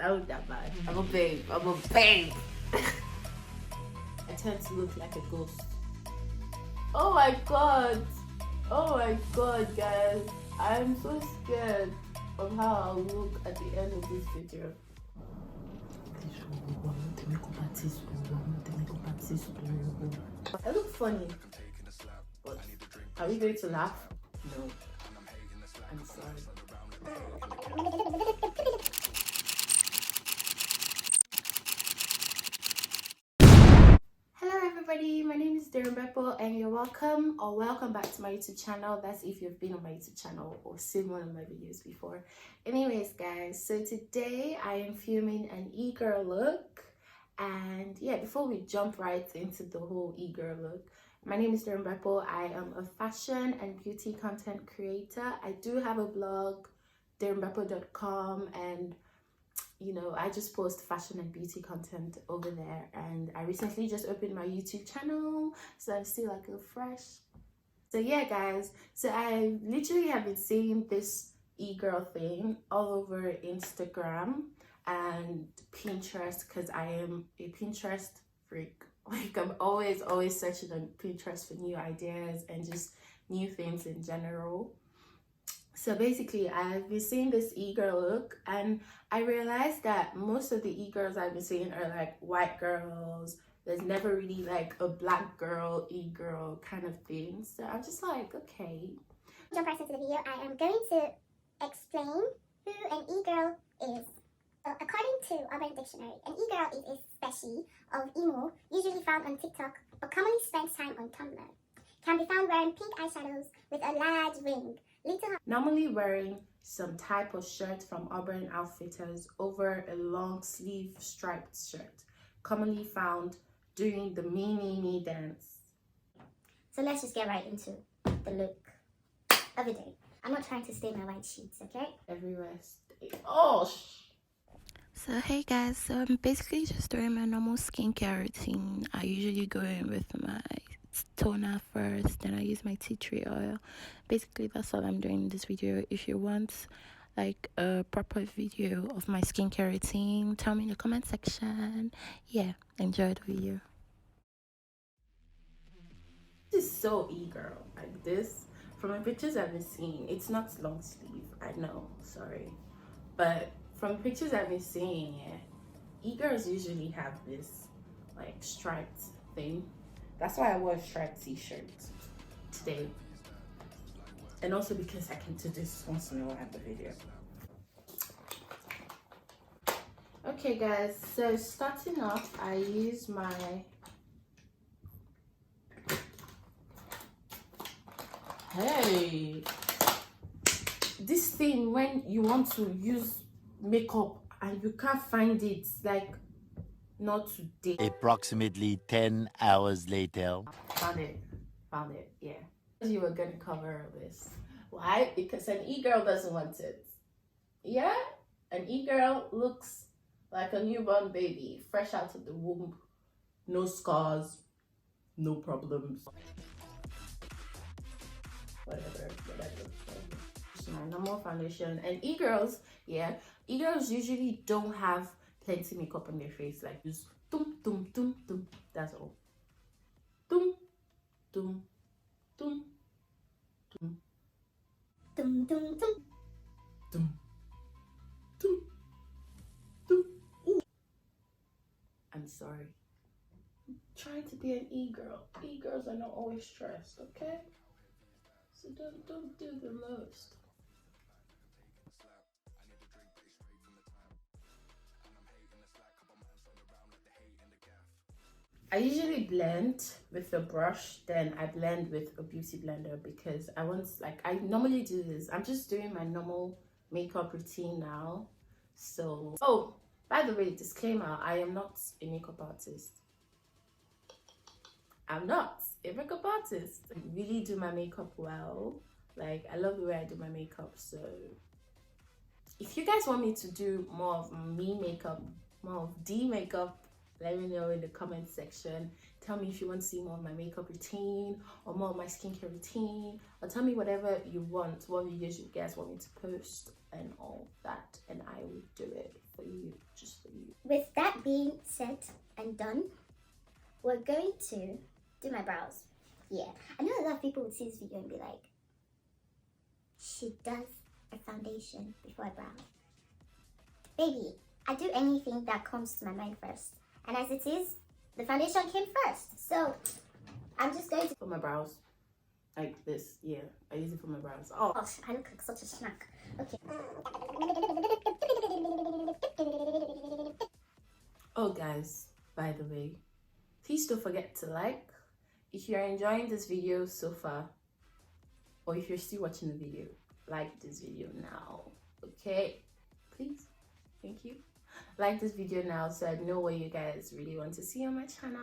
I look that bad. I'm a babe. I'm a babe. I tend to look like a ghost. Oh my god. Oh my god, guys. I'm so scared of how I'll look at the end of this video. I look funny. But are we going to laugh? No. I'm sorry. Hello everybody, my name is Beppo and you're welcome or welcome back to my YouTube channel. That's if you've been on my YouTube channel or seen one of my videos before. Anyways guys, so today I am filming an e-girl look. And yeah, before we jump right into the whole e-girl look, my name is Beppo. I am a fashion and beauty content creator. I do have a blog, darrenbeppo.com, and you know, I just post fashion and beauty content over there. And I recently just opened my YouTube channel, so I'm still like a little fresh. So yeah guys, so I literally have been seeing this e-girl thing all over Instagram and Pinterest, because I am a Pinterest freak. Like I'm always searching on Pinterest for new ideas and just new things in general. So basically I've been seeing this e-girl look and I realized that most of the e-girls I've been seeing are like white girls. There's never really like a black girl e-girl kind of thing. So I'm just like, okay. Jump right into the video. I am going to explain who an e-girl is. So according to Urban Dictionary, an e-girl is a species of emo usually found on TikTok but commonly spends time on Tumblr. Can be found wearing pink eyeshadows with a large ring. Normally wearing some type of shirt from Urban Outfitters over a long sleeve striped shirt, commonly found during the me dance. So let's just get right into the look of the day. I'm not trying to stain my white sheets, okay? Everywhere. Oh, So hey guys, so I'm basically just doing my normal skincare routine. I usually go in with my toner first, then I use my tea tree oil. Basically that's all I'm doing in this video. If you want like a proper video of my skincare routine, tell me in the comment section. Yeah, enjoy the video. this is so e-girl. Like this, from the pictures I've been seeing, it's not long sleeve, I know, sorry. But from pictures I've been seeing, e-girls usually have this like striped thing. That's why I wore a striped t-shirt today. And also because I can do this once in a while in the video. Okay guys, so starting off, I use my this thing when you want to use makeup and you can't find it, like not today. Approximately 10 hours later. Found it, yeah. You were gonna cover this. Why? Because an e-girl doesn't want it. Yeah? An e-girl looks like a newborn baby, fresh out of the womb. No scars, no problems. Whatever. Just my normal foundation. And e-girls, yeah, e-girls usually don't have plenty makeup on their face. Like just tum tum tum tum. That's all. Tum tum tum tum Dum, dum, dum. tum tum tum. Ooh. I'm sorry. I'm trying to be an e-girl. E-girls are not always stressed, okay? So don't do the most. I usually blend with a brush, then I blend with a beauty blender because I want, like, I normally do this. I'm just doing my normal makeup routine now. So, oh, by the way, disclaimer, I am not a makeup artist. I'm not a makeup artist. I really do my makeup well. Like, I love the way I do my makeup. So if you guys want me to do more of me makeup, more of D makeup, let me know in the comment section. Tell me if you want to see more of my makeup routine or more of my skincare routine, or tell me whatever you want, what videos you guys want me to post and all that, and I will do it for you. with that being said and done, we're going to do my brows. Yeah, I know a lot of people would see this video and be like, she does a foundation before a brow. Baby, I do anything that comes to my mind first. And as it is, the foundation came first. So I'm just going to... For my brows. Like this, yeah. I use it for my brows. Oh, Gosh, I look like such a snack. Okay. oh guys, by the way, please don't forget to like. If you're enjoying this video so far, or if you're still watching the video, like this video now, okay? Please, thank you. Like this video now so I know what you guys really want to see on my channel.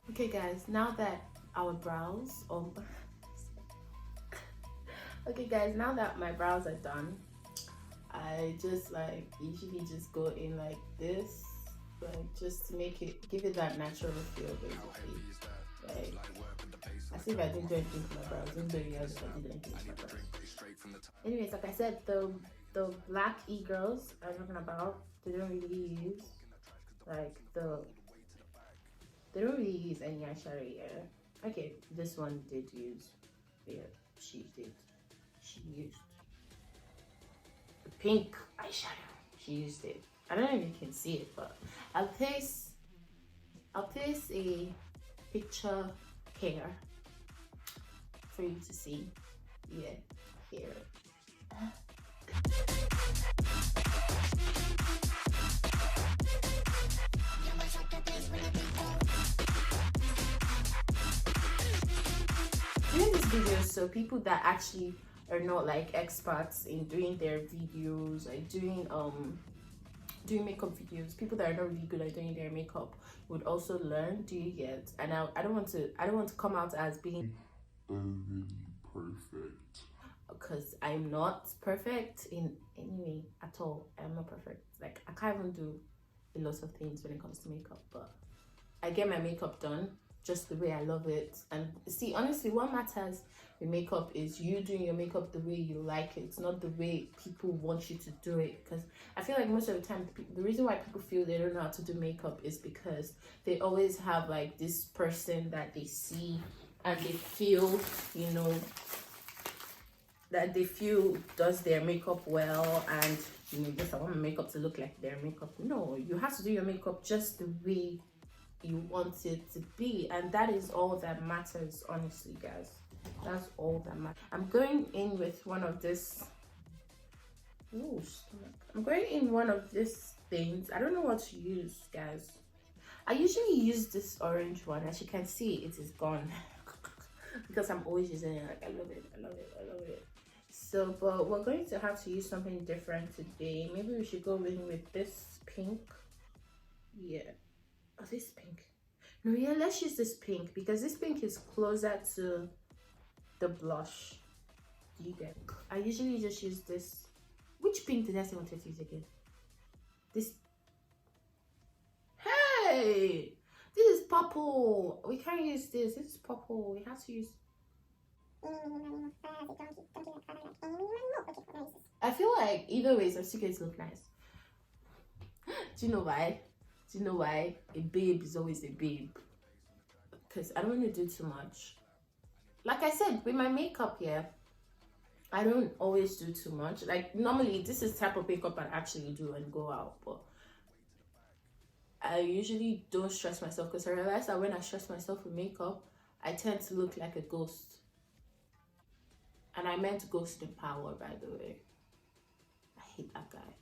Okay guys, now that our brows okay guys, now that my brows are done, I just like usually just go in like this, like just to make it, give it that natural feel basically. Like as if I didn't do anything to my brows, even though you guys I did anything to my brows. Anyways, like I said, the black e-girls I'm talking about, they don't really use like they don't really use any eyeshadow here. Okay, this one did use, yeah, she used the pink eyeshadow. She used it. I don't know if you can see it, but I'll place a picture here for you to see. Yeah, here. Doing this video so people that actually are not like experts in doing their videos, like doing makeup videos, people that are not really good at doing their makeup would also learn. Do you get? And I don't want to come out as being really perfect, because I'm not perfect in any way at all. I'm not perfect. Like I can't even do a lot of things when it comes to makeup, but I get my makeup done just the way I love it. And see, honestly, what matters with makeup is you doing your makeup the way you like it. It's not the way people want you to do it, because I feel like most of the time the reason why people feel they don't know how to do makeup is because they always have like this person that they see and they feel, you know, that they feel does their makeup well, and you know, yes, I want my makeup to look like their makeup. No, you have to do your makeup just the way you want it to be, and that is all that matters, honestly, guys. That's all that matters. I'm going in with one of this. Oh, stomach. I'm going in one of these things. I don't know what to use, guys. I usually use this orange one. As you can see, it is gone because I'm always using it. Like I love it. I love it. I love it. So, but we're going to have to use something different today. Maybe we should go in with this pink. Yeah. Oh, this pink. No, yeah, let's use this pink because this pink is closer to the blush. Do you get? I usually just use this. Which pink did I say I wanted to use again? This. Hey, this is purple. We can't use this. This is purple. We have to use. I feel like either way, I'm still going to look nice. Do you know why? Do you know why? A babe is always a babe. Because I don't want to do too much. Like I said, with my makeup here, I don't always do too much. Like normally, this is type of makeup I actually do and go out. But I usually don't stress myself because I realize that when I stress myself with makeup, I tend to look like a ghost. And I meant ghost in power, by the way. I hate that guy.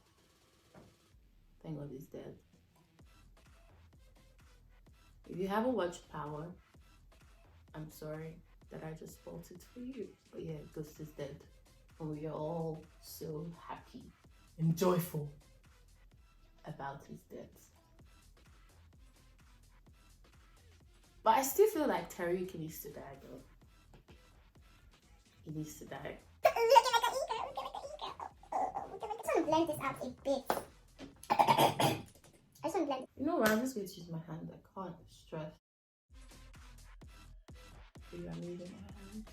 Thank God he's dead. If you haven't watched Power, I'm sorry that I just spoiled it for you. But yeah, Ghost is dead. And we are all so happy and joyful about his death. But I still feel like Tariq needs to die though. He needs to die. just want to blend this out a bit. I just want to blend it. You know what? I'm just going to use my hand. I can't stress. So I'm using my hand.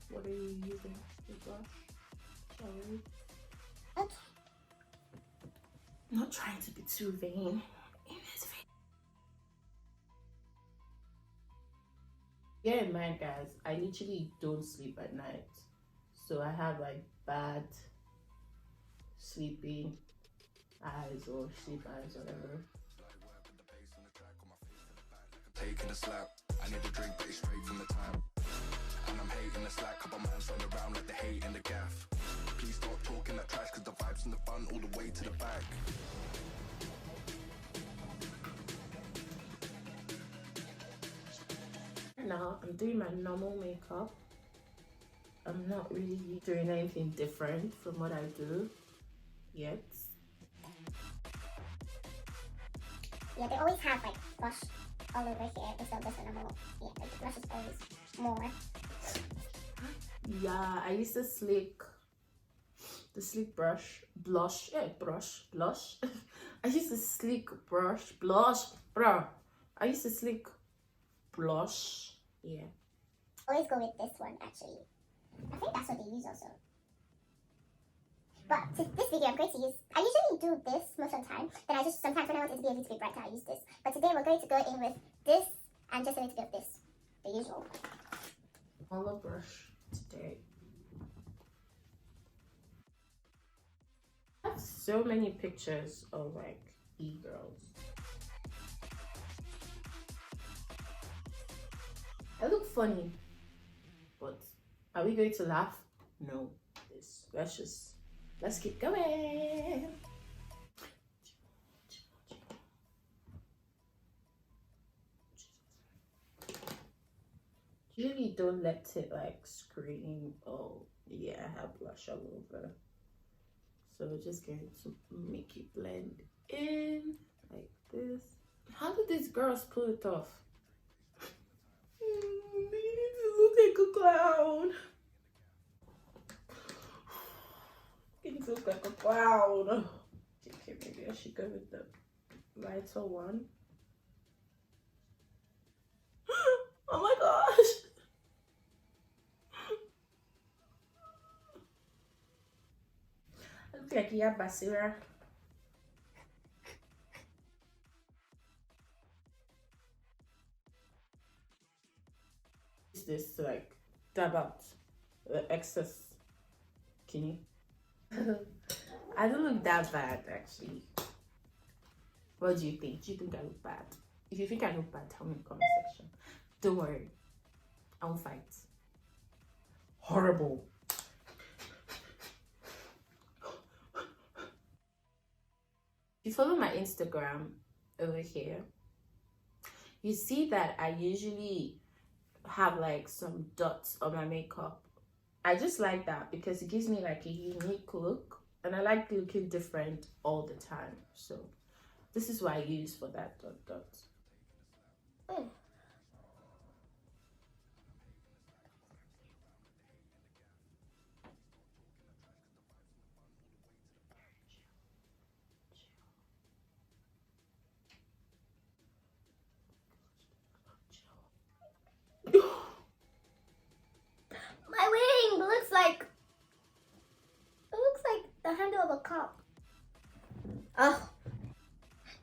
What are you using? The brush? Sorry. Okay. I'm not trying to be too vain in this video. Bear in mind, guys, I literally don't sleep at night. So I have like bad sleeping eyes or sleep eyes, whatever. Taking a slap, I need a drink, but it's straight from the tap. And I'm hating the slack, couple man stand around like the hate in the gaff. Please stop talking that trash, cause the vibes in the front all the way to the back. Now I'm doing my normal makeup. I'm not really doing anything different from what I do yet. Yeah, they always have like blush all over here instead of just a normal. Yeah, like the blush is always more. Yeah, I used to sleek blush. I used to sleek blush, bro. I used to sleek blush. Yeah. Always go with this one actually. I think that's what they use also. But this video I'm going to use, I usually do this most of the time. Then I just, sometimes when I want it to be a little bit brighter, I use this. But today we're going to go in with this and just a little bit of this. The usual. Smaller brush today. I have so many pictures of like e-girls. I look funny, but are we going to laugh? No. Let's keep going. Usually don't let it like scream, oh yeah, I have blush all over. So we're just going to make it blend in like this. How did these girls pull it off? They need to look like a clown. It looks like a clown. Okay, maybe I should go with the lighter one. Oh my gosh. I look like Zara. Is this to like dab out the excess skinny? I don't look that bad actually. What do you think? Do you think I look bad? If you think I look bad, tell me in the comment section. Don't worry, I won't fight. Horrible. If you follow my Instagram over here, you see that I usually have like some dots on my makeup. I just like that because it gives me like a unique look, and I like looking different all the time. So this is what I use for that dot. Mm. My wing looks like the handle of a cup. Oh.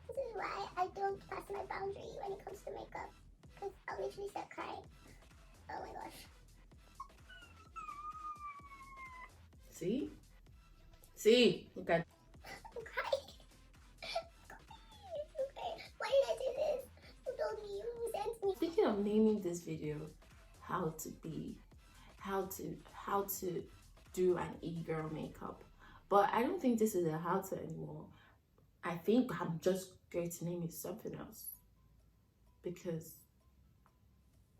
This is why I don't pass my boundary when it comes to makeup. Because I'll literally start crying. Oh my gosh. See? Look at. I'm crying. Okay. Why did I do this? Who told me? Who sent me? Speaking of naming this video, how to do an e-girl makeup, but I don't think this is a how to anymore. I think I'm just going to name it something else, because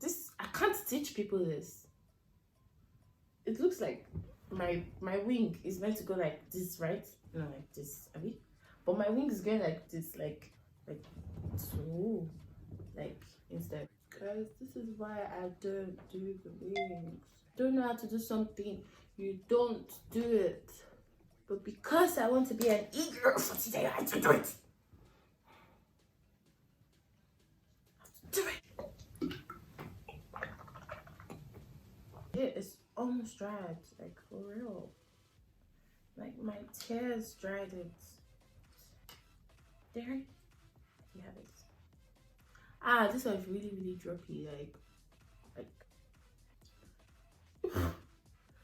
this, I can't teach people this. It looks like my wing is meant to go like this, right? No, like this, I mean, but my wing is going like this, like so, like instead. Guys, this is why I don't do the wings. Don't know how to do something, you don't do it, But because I want to be an e-girl for today, I have to do it. Do it. It is almost dried, like for real. Like my tears dried it. There you have it. Ah, this was really droppy. Like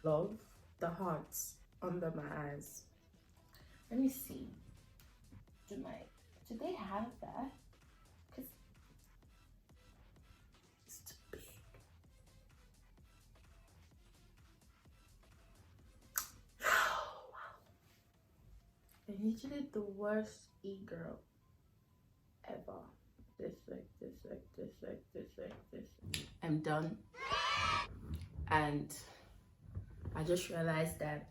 love the hearts under my eyes. Let me see. Do they have that? Cause it's too big. Wow. I'm usually the worst e-girl ever. This. I'm done. And I just realized that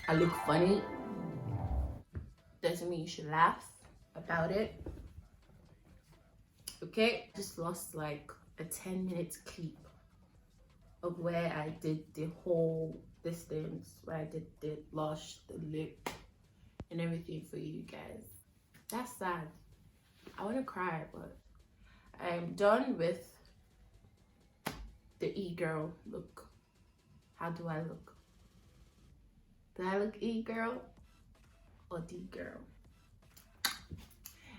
I look funny. Doesn't mean you should laugh about it. Okay? Just lost like a 10-minute clip of where I did the whole distance, where I did the blush, the lip, and everything for you guys. That's sad. I want to cry, but I'm done with the e-girl look. How do I look? Do I look e-girl or d-girl?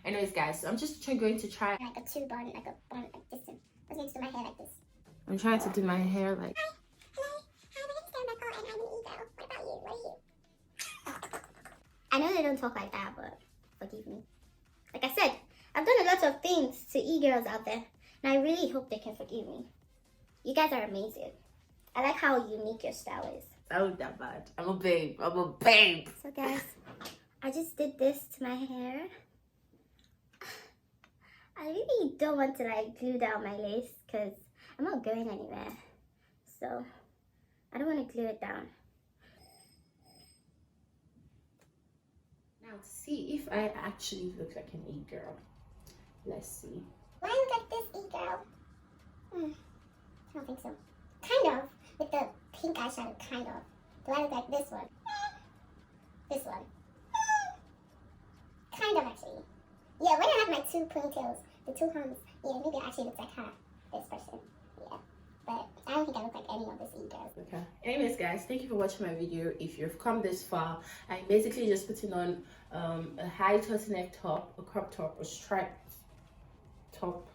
Anyways, guys, so I'm just going to try Like a two bun, like a bun like this. I was going to do my hair like this. I'm trying to do my hair like. I know they don't talk like that, but forgive me. Like I said, I've done a lot of things to e-girls out there, and I really hope they can forgive me. You guys are amazing. I like how unique your style is. That was that bad. I'm a babe. I'm a babe. So guys, I just did this to my hair. I really don't want to like glue down my lace because I'm not going anywhere. So I don't want to glue it down. Now to see if I actually look like an e-girl. Let's see. Do I look like this e-girl? I don't think so. Kind of, with the pink eyeshadow, kind of. Do I look like this one? This one? Kind of, actually. Yeah, when I have my two ponytails, the two horns, yeah, maybe I actually look like her, this person. Yeah, but I don't think I look like any of this e-girls. Okay. Anyways, guys, thank you for watching my video. If you've come this far, I'm basically just putting on a high turtleneck top, a crop top, a striped top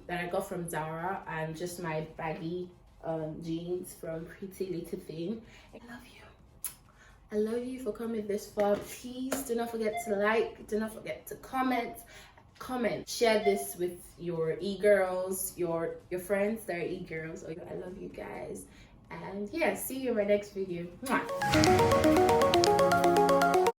that I got from Zara, and just my baggy jeans from Pretty Little Thing. I love you. I love you for coming this far. Please do not forget to like, do not forget to comment, share this with your e-girls, your friends that are e-girls. I love you guys, and yeah, see you in my next video. Mwah.